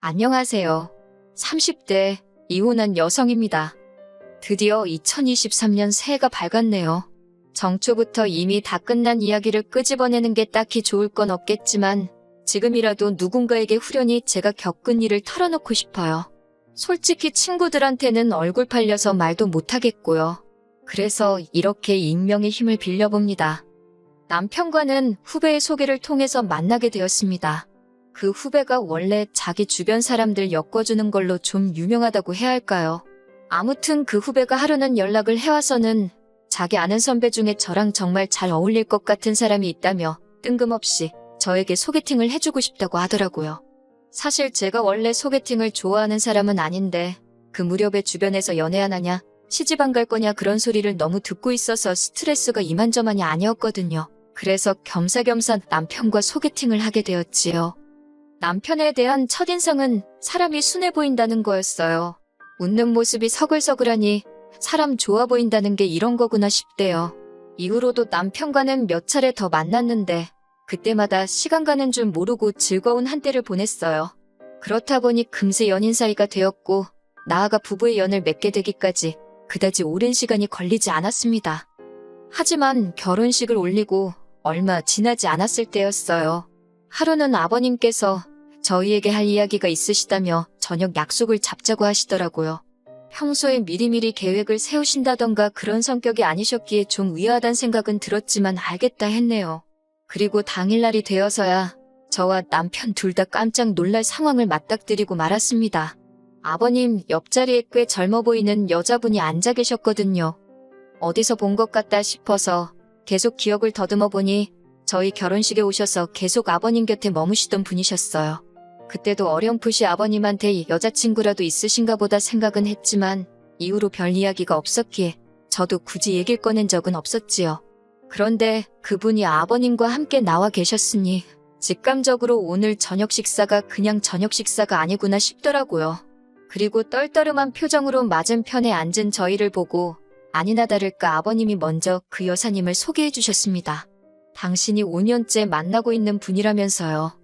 안녕하세요. 30대 이혼한 여성입니다. 드디어 2023년 새해가 밝았네요. 정초부터 이미 다 끝난 이야기를 끄집어내는 게 딱히 좋을 건 없겠지만 지금이라도 누군가에게 후련히 제가 겪은 일을 털어놓고 싶어요. 솔직히 친구들한테는 얼굴 팔려서 말도 못하겠고요. 그래서 이렇게 익명의 힘을 빌려봅니다. 남편과는 후배의 소개를 통해서 만나게 되었습니다. 그 후배가 원래 자기 주변 사람들 엮어주는 걸로 좀 유명하다고 해야 할까요? 아무튼 그 후배가 하루는 연락을 해와서는 자기 아는 선배 중에 저랑 정말 잘 어울릴 것 같은 사람이 있다며 뜬금없이 저에게 소개팅을 해주고 싶다고 하더라고요. 사실 제가 원래 소개팅을 좋아하는 사람은 아닌데 그 무렵에 주변에서 연애 안 하냐, 시집 안 갈 거냐 그런 소리를 너무 듣고 있어서 스트레스가 이만저만이 아니었거든요. 그래서 겸사겸사 남편과 소개팅을 하게 되었지요. 남편에 대한 첫인상은 사람이 순해 보인다는 거였어요. 웃는 모습이 서글서글하니 사람 좋아 보인다는 게 이런 거구나 싶대요. 이후로도 남편과는 몇 차례 더 만났는데 그때마다 시간 가는 줄 모르고 즐거운 한때를 보냈어요. 그렇다 보니 금세 연인 사이가 되었고 나아가 부부의 연을 맺게 되기까지 그다지 오랜 시간이 걸리지 않았습니다. 하지만 결혼식을 올리고 얼마 지나지 않았을 때였어요. 하루는 아버님께서 저희에게 할 이야기가 있으시다며 저녁 약속을 잡자고 하시더라고요. 평소에 미리미리 계획을 세우신다던가 그런 성격이 아니셨기에 좀 의아하단 생각은 들었지만 알겠다 했네요. 그리고 당일날이 되어서야 저와 남편 둘 다 깜짝 놀랄 상황을 맞닥뜨리고 말았습니다. 아버님 옆자리에 꽤 젊어 보이는 여자분이 앉아 계셨거든요. 어디서 본 것 같다 싶어서 계속 기억을 더듬어 보니 저희 결혼식에 오셔서 계속 아버님 곁에 머무시던 분이셨어요. 그때도 어렴풋이 아버님한테 여자친구라도 있으신가 보다 생각은 했지만 이후로 별 이야기가 없었기에 저도 굳이 얘기를 꺼낸 적은 없었지요. 그런데 그분이 아버님과 함께 나와 계셨으니 직감적으로 오늘 저녁 식사가 그냥 저녁 식사가 아니구나 싶더라고요. 그리고 떨떠름한 표정으로 맞은편에 앉은 저희를 보고 아니나 다를까 아버님이 먼저 그 여사님을 소개해 주셨습니다. 당신이 5년째 만나고 있는 분이라면서요.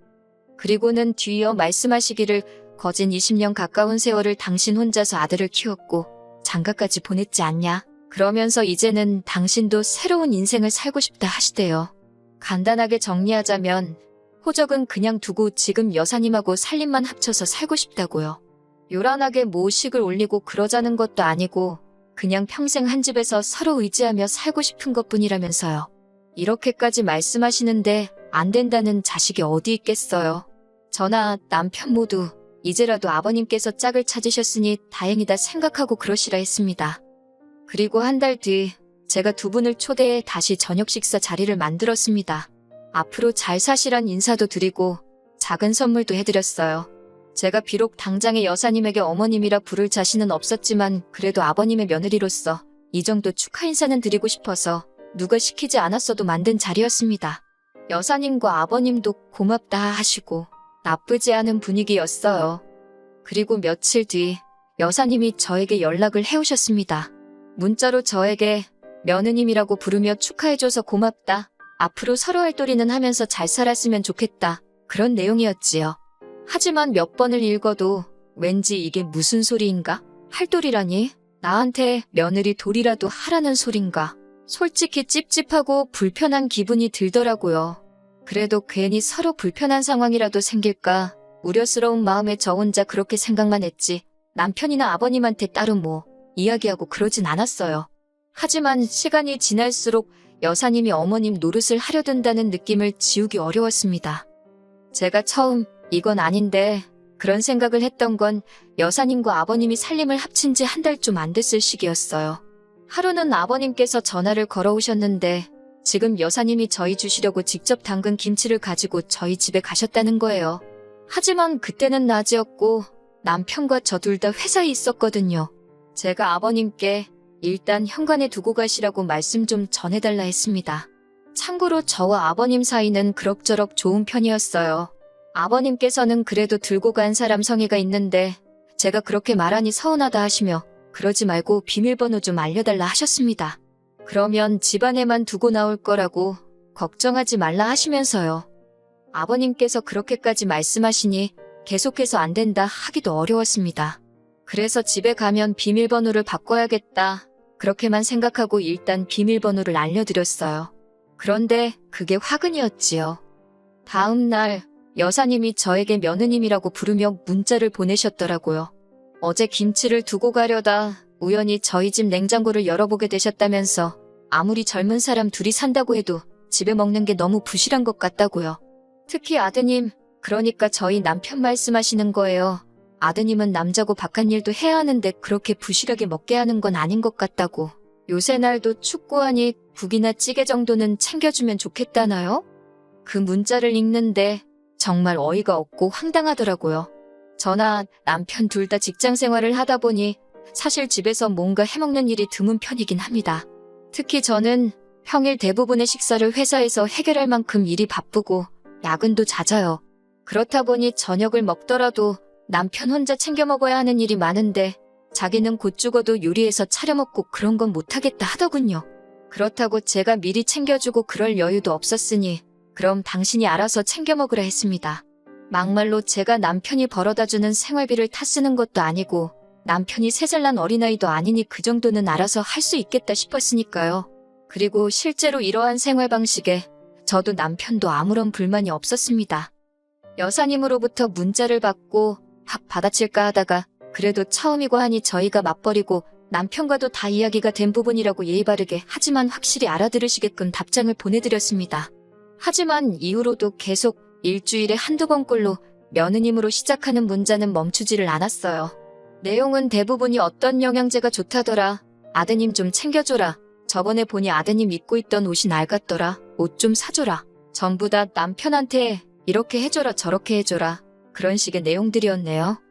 그리고는 뒤이어 말씀하시기를 거진 20년 가까운 세월을 당신 혼자서 아들을 키웠고 장가까지 보냈지 않냐. 그러면서 이제는 당신도 새로운 인생을 살고 싶다 하시대요. 간단하게 정리하자면 호적은 그냥 두고 지금 여사님하고 살림만 합쳐서 살고 싶다고요. 요란하게 모식을 올리고 그러자는 것도 아니고 그냥 평생 한 집에서 서로 의지하며 살고 싶은 것뿐이라면서요. 이렇게까지 말씀하시는데 안 된다는 자식이 어디 있겠어요. 저나 남편 모두 이제라도 아버님께서 짝을 찾으셨으니 다행이다 생각하고 그러시라 했습니다. 그리고 한 달 뒤 제가 두 분을 초대해 다시 저녁 식사 자리를 만들었습니다. 앞으로 잘 사시란 인사도 드리고 작은 선물도 해드렸어요. 제가 비록 당장의 여사님에게 어머님이라 부를 자신은 없었지만 그래도 아버님의 며느리로서 이 정도 축하 인사는 드리고 싶어서 누가 시키지 않았어도 만든 자리였습니다. 여사님과 아버님도 고맙다 하시고 나쁘지 않은 분위기였어요. 그리고 며칠 뒤 여사님이 저에게 연락을 해오셨습니다. 문자로 저에게 며느님이라고 부르며 축하해줘서 고맙다. 앞으로 서로 할도리는 하면서 잘 살았으면 좋겠다. 그런 내용이었지요. 하지만 몇 번을 읽어도 왠지 이게 무슨 소리인가? 할도리라니? 나한테 며느리 돌이라도 하라는 소린가? 솔직히 찝찝하고 불편한 기분이 들더라고요. 그래도 괜히 서로 불편한 상황이라도 생길까 우려스러운 마음에 저 혼자 그렇게 생각만 했지 남편이나 아버님한테 따로 뭐 이야기하고 그러진 않았어요. 하지만 시간이 지날수록 여사님이 어머님 노릇을 하려 든다는 느낌을 지우기 어려웠습니다. 제가 처음 이건 아닌데 그런 생각을 했던 건 여사님과 아버님이 살림을 합친 지 한 달 좀 안 됐을 시기였어요. 하루는 아버님께서 전화를 걸어오셨는데 지금 여사님이 저희 주시려고 직접 담근 김치를 가지고 저희 집에 가셨다는 거예요. 하지만 그때는 낮이었고 남편과 저 둘 다 회사에 있었거든요. 제가 아버님께 일단 현관에 두고 가시라고 말씀 좀 전해달라 했습니다. 참고로 저와 아버님 사이는 그럭저럭 좋은 편이었어요. 아버님께서는 그래도 들고 간 사람 성의가 있는데 제가 그렇게 말하니 서운하다 하시며 그러지 말고 비밀번호 좀 알려달라 하셨습니다. 그러면 집안에만 두고 나올 거라고 걱정하지 말라 하시면서요. 아버님께서 그렇게까지 말씀하시니 계속해서 안 된다 하기도 어려웠습니다. 그래서 집에 가면 비밀번호를 바꿔야겠다. 그렇게만 생각하고 일단 비밀번호를 알려드렸어요. 그런데 그게 화근이었지요. 다음 날 여사님이 저에게 며느님이라고 부르며 문자를 보내셨더라고요. 어제 김치를 두고 가려다 우연히 저희 집 냉장고를 열어보게 되셨다면서 아무리 젊은 사람 둘이 산다고 해도 집에 먹는 게 너무 부실한 것 같다고요. 특히 아드님, 그러니까 저희 남편 말씀하시는 거예요. 아드님은 남자고 바깥일도 해야 하는데 그렇게 부실하게 먹게 하는 건 아닌 것 같다고. 요새 날도 춥고하니 국이나 찌개 정도는 챙겨주면 좋겠다나요? 그 문자를 읽는데 정말 어이가 없고 황당하더라고요. 저나 남편 둘 다 직장 생활을 하다 보니 사실 집에서 뭔가 해먹는 일이 드문 편이긴 합니다. 특히 저는 평일 대부분의 식사를 회사에서 해결할 만큼 일이 바쁘고 야근도 잦아요. 그렇다 보니 저녁을 먹더라도 남편 혼자 챙겨 먹어야 하는 일이 많은데 자기는 곧 죽어도 요리해서 차려 먹고 그런 건 못하겠다 하더군요. 그렇다고 제가 미리 챙겨주고 그럴 여유도 없었으니 그럼 당신이 알아서 챙겨 먹으라 했습니다. 막말로 제가 남편이 벌어다주는 생활비를 타 쓰는 것도 아니고 남편이 3살 난 어린아이도 아니니 그 정도는 알아서 할 수 있겠다 싶었으니까요. 그리고 실제로 이러한 생활 방식에 저도 남편도 아무런 불만이 없었습니다. 여사님으로부터 문자를 받고 확 받아칠까 하다가 그래도 처음이고 하니 저희가 맞벌이고 남편과도 다 이야기가 된 부분이라고 예의 바르게 하지만 확실히 알아들으시게끔 답장을 보내드렸습니다. 하지만 이후로도 계속 일주일에 한두 번꼴로 며느님으로 시작하는 문자는 멈추지를 않았어요. 내용은 대부분이 어떤 영양제가 좋다더라. 아드님 좀 챙겨줘라. 저번에 보니 아드님 입고 있던 옷이 낡았더라. 옷 좀 사줘라. 전부 다 남편한테 이렇게 해줘라 저렇게 해줘라. 그런 식의 내용들이었네요.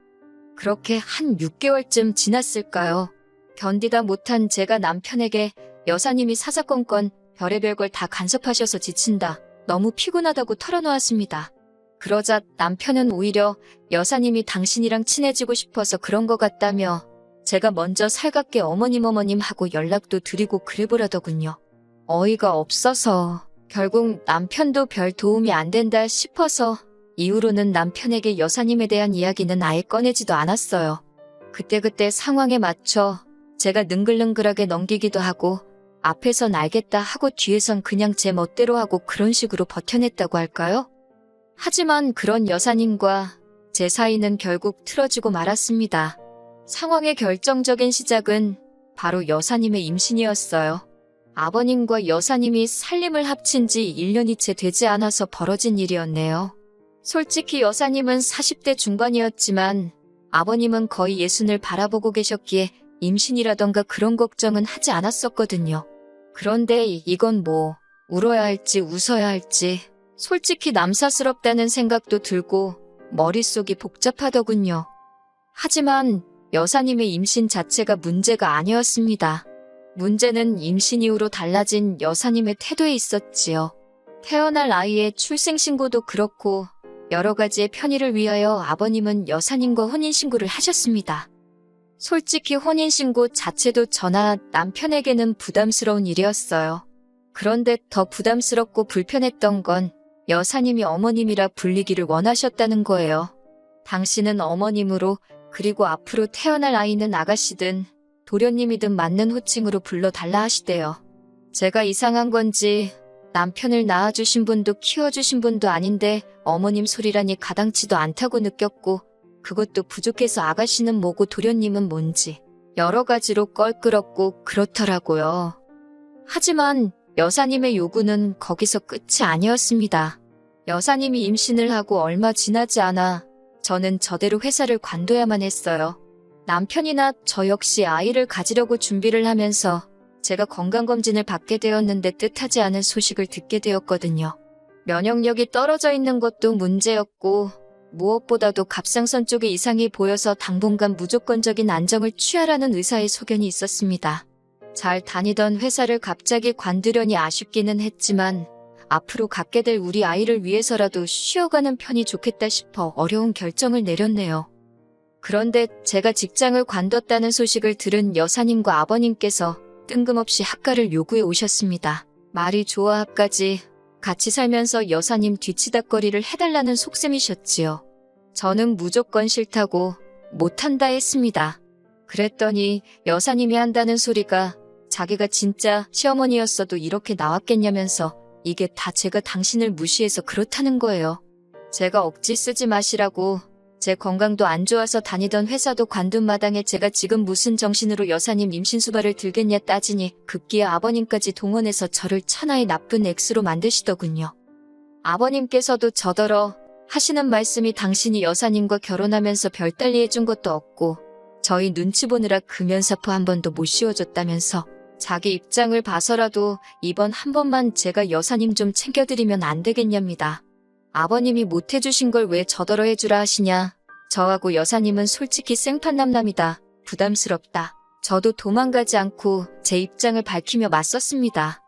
그렇게 한 6개월쯤 지났을까요? 견디다 못한 제가 남편에게 여사님이 사사건건 별의별 걸 다 간섭하셔서 지친다. 너무 피곤하다고 털어놓았습니다. 그러자 남편은 오히려 여사님이 당신이랑 친해지고 싶어서 그런 것 같다며 제가 먼저 살갑게 어머님 하고 연락도 드리고 그래보라더군요. 어이가 없어서 결국 남편도 별 도움이 안 된다 싶어서 이후로는 남편에게 여사님에 대한 이야기는 아예 꺼내지도 않았어요. 그때그때 상황에 맞춰 제가 능글능글하게 넘기기도 하고 앞에선 알겠다 하고 뒤에선 그냥 제 멋대로 하고 그런 식으로 버텨냈다고 할까요? 하지만 그런 여사님과 제 사이는 결국 틀어지고 말았습니다. 상황의 결정적인 시작은 바로 여사님의 임신이었어요. 아버님과 여사님이 살림을 합친 지 1년이 채 되지 않아서 벌어진 일이었네요. 솔직히 여사님은 40대 중반이었지만 아버님은 거의 60을 바라보고 계셨기에 임신이라던가 그런 걱정은 하지 않았었거든요. 그런데 이건 뭐 울어야 할지 웃어야 할지 솔직히 남사스럽다는 생각도 들고 머릿속이 복잡하더군요. 하지만 여사님의 임신 자체가 문제가 아니었습니다. 문제는 임신 이후로 달라진 여사님의 태도에 있었지요. 태어날 아이의 출생신고도 그렇고 여러 가지의 편의를 위하여 아버님은 여사님과 혼인신고를 하셨습니다. 솔직히 혼인신고 자체도 저나 남편에게는 부담스러운 일이었어요. 그런데 더 부담스럽고 불편했던 건 여사님이 어머님이라 불리기를 원하셨다는 거예요. 당신은 어머님으로 그리고 앞으로 태어날 아이는 아가씨든 도련님이든 맞는 호칭으로 불러달라 하시대요. 제가 이상한 건지 남편을 낳아주신 분도 키워주신 분도 아닌데 어머님 소리라니 가당치도 않다고 느꼈고 그것도 부족해서 아가씨는 뭐고 도련님은 뭔지 여러 가지로 껄끄럽고 그렇더라고요. 하지만 여사님의 요구는 거기서 끝이 아니었습니다. 여사님이 임신을 하고 얼마 지나지 않아 저는 저대로 회사를 관둬야만 했어요. 남편이나 저 역시 아이를 가지려고 준비를 하면서 제가 건강검진을 받게 되었는데 뜻하지 않은 소식을 듣게 되었거든요. 면역력이 떨어져 있는 것도 문제였고 무엇보다도 갑상선 쪽에 이상이 보여서 당분간 무조건적인 안정을 취하라는 의사의 소견이 있었습니다. 잘 다니던 회사를 갑자기 관두려니 아쉽기는 했지만 앞으로 갖게 될 우리 아이를 위해서라도 쉬어가는 편이 좋겠다 싶어 어려운 결정을 내렸네요. 그런데 제가 직장을 관뒀다는 소식을 들은 여사님과 아버님께서 뜬금없이 합가를 요구해 오셨습니다. 말이 좋아 합가지 같이 살면서 여사님 뒤치다꺼리를 해달라는 속셈이셨지요. 저는 무조건 싫다고 못한다 했습니다. 그랬더니 여사님이 한다는 소리가 자기가 진짜 시어머니였어도 이렇게 나왔겠냐면서 이게 다 제가 당신을 무시해서 그렇다는 거예요. 제가 억지 쓰지 마시라고 제 건강도 안 좋아서 다니던 회사도 관둔 마당에 제가 지금 무슨 정신으로 여사님 임신수발을 들겠냐 따지니 급기야 아버님까지 동원해서 저를 천하의 나쁜 X로 만드시더군요. 아버님께서도 저더러 하시는 말씀이 당신이 여사님과 결혼하면서 별달리 해준 것도 없고 저희 눈치 보느라 금연사포 한 번도 못 씌워줬다면서 자기 입장을 봐서라도 이번 한 번만 제가 여사님 좀 챙겨드리면 안 되겠냐입니다. 아버님이 못 해주신 걸 왜 저더러 해주라 하시냐. 저하고 여사님은 솔직히 생판남남이다. 부담스럽다. 저도 도망가지 않고 제 입장을 밝히며 맞섰습니다.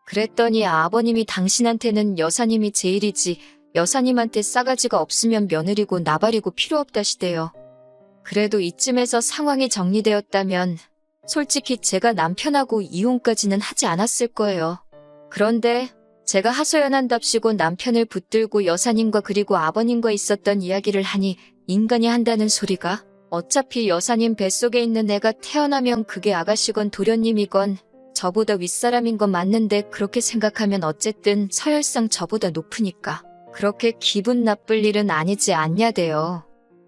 그랬더니 아버님이 당신한테는 여사님이 제일이지 여사님한테 싸가지가 없으면 며느리고 나발이고 필요 없다시대요. 그래도 이쯤에서 상황이 정리되었다면 솔직히 제가 남편하고 이혼까지는 하지 않았을 거예요. 그런데 제가 하소연한답시고 남편을 붙들고 여사님과 그리고 아버님과 있었던 이야기를 하니 인간이 한다는 소리가 어차피 여사님 뱃속에 있는 애가 태어나면 그게 아가씨건 도련님이건 저보다 윗사람인 건 맞는데 그렇게 생각하면 어쨌든 서열상 저보다 높으니까 그렇게 기분 나쁠 일은 아니지 않냐대요.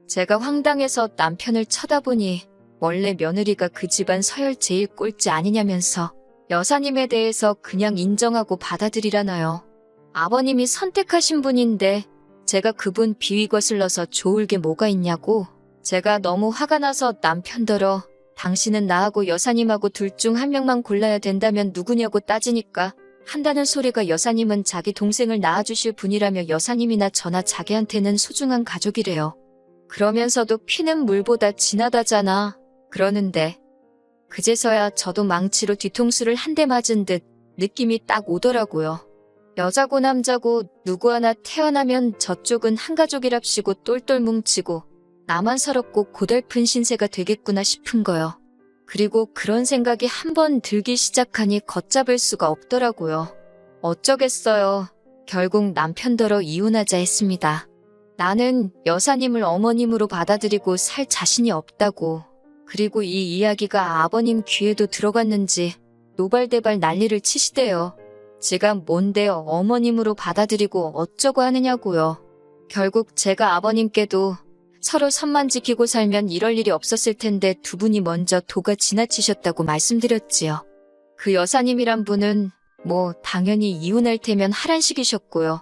제가 황당해서 남편을 쳐다보니 원래 며느리가 그 집안 서열 제일 꼴찌 아니냐면서 여사님에 대해서 그냥 인정하고 받아들이라나요. 아버님이 선택하신 분인데 제가 그분 비위 거슬러서 좋을 게 뭐가 있냐고. 제가 너무 화가 나서 남편더러 당신은 나하고 여사님하고 둘 중 한 명만 골라야 된다면 누구냐고 따지니까 한다는 소리가 여사님은 자기 동생을 낳아주실 분이라며 여사님이나 저나 자기한테는 소중한 가족이래요. 그러면서도 피는 물보다 진하다잖아. 그러는데 그제서야 저도 망치로 뒤통수를 한 대 맞은 듯 느낌이 딱 오더라고요. 여자고 남자고 누구 하나 태어나면 저쪽은 한 가족이랍시고 똘똘 뭉치고 나만 서럽고 고달픈 신세가 되겠구나 싶은 거요. 그리고 그런 생각이 한번 들기 시작하니 걷잡을 수가 없더라고요. 어쩌겠어요. 결국 남편더러 이혼하자 했습니다. 나는 여사님을 어머님으로 받아들이고 살 자신이 없다고. 그리고 이 이야기가 아버님 귀에도 들어갔는지 노발대발 난리를 치시대요. 제가 뭔데요 어머님으로 받아들이고 어쩌고 하느냐고요. 결국 제가 아버님께도 서로 선만 지키고 살면 이럴 일이 없었을 텐데 두 분이 먼저 도가 지나치셨다고 말씀드렸지요. 그 여사님이란 분은 뭐 당연히 이혼할 테면 하란식이셨고요.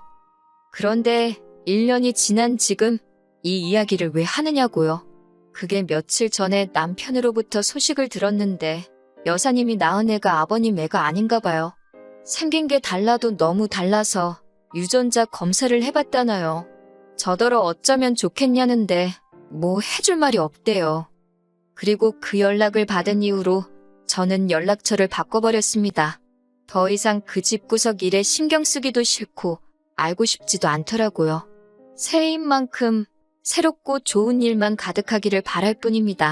그런데 1년이 지난 지금 이 이야기를 왜 하느냐고요. 그게 며칠 전에 남편으로부터 소식을 들었는데 여사님이 낳은 애가 아버님 애가 아닌가 봐요. 생긴 게 달라도 너무 달라서 유전자 검사를 해봤다나요. 저더러 어쩌면 좋겠냐는데 뭐 해줄 말이 없대요. 그리고 그 연락을 받은 이후로 저는 연락처를 바꿔버렸습니다. 더 이상 그 집구석 일에 신경 쓰기도 싫고 알고 싶지도 않더라고요. 새해인 만큼 새롭고 좋은 일만 가득하기를 바랄 뿐입니다.